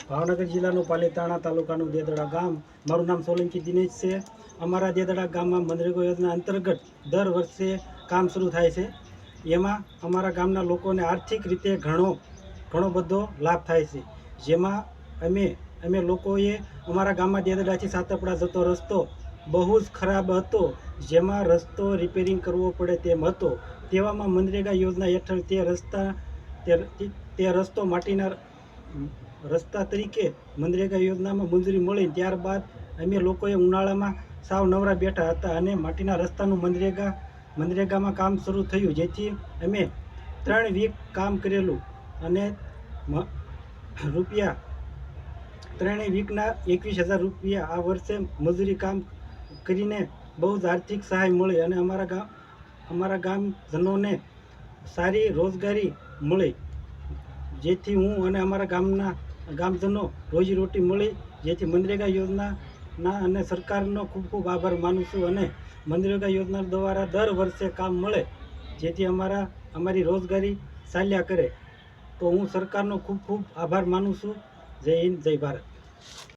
ભાવનગર જિલ્લાનું પાલીતાણા તાલુકાનું દેદડા ગામ. મારું નામ સોલંકી દિનેશ છે. અમારા દેદડા ગામમાં મનરેગા યોજના અંતર્ગત દર વર્ષે કામ શરૂ થાય છે. એમાં અમારા ગામના લોકોને આર્થિક રીતે ઘણો બધો લાભ થાય છે. જેમાં અમે લોકોએ અમારા ગામમાં દેદડાથી સાતપડા જતો રસ્તો બહુ જ ખરાબ હતો, જેમાં રસ્તો રિપેરિંગ કરવો પડે તેમ હતો. તેવામાં મનરેગા યોજના હેઠળ તે રસ્તો માટીના રસ્તા તરીકે મનરેગા યોજનામાં મંજૂરી મળી. ત્યારબાદ અમે લોકોએ ઉનાળામાં સાવ નવરા બેઠા હતા અને માટીના રસ્તાનું મનરેગામાં કામ શરૂ થયું, જેથી અમે 3 વીક કામ કરેલું અને ત્રણેય વીકના 21,000 રૂપિયા આ વર્ષે મજૂરી કામ કરીને બહુ જ આર્થિક સહાય મળી અને અમારા ગામજનોને સારી રોજગારી મળી, જેથી હું અને અમારા ગામજનો રોજીરોટી મળી. જેથી મનરેગા યોજનાના અને સરકારનો ખૂબ ખૂબ આભાર માનું છું. અને મનરેગા યોજના દ્વારા દર વર્ષે કામ મળે, જેથી અમારી રોજગારી ચાલ્યા કરે. તો હું સરકારનો ખૂબ ખૂબ આભાર માનું છું. જય હિન્દ, જય ભારત.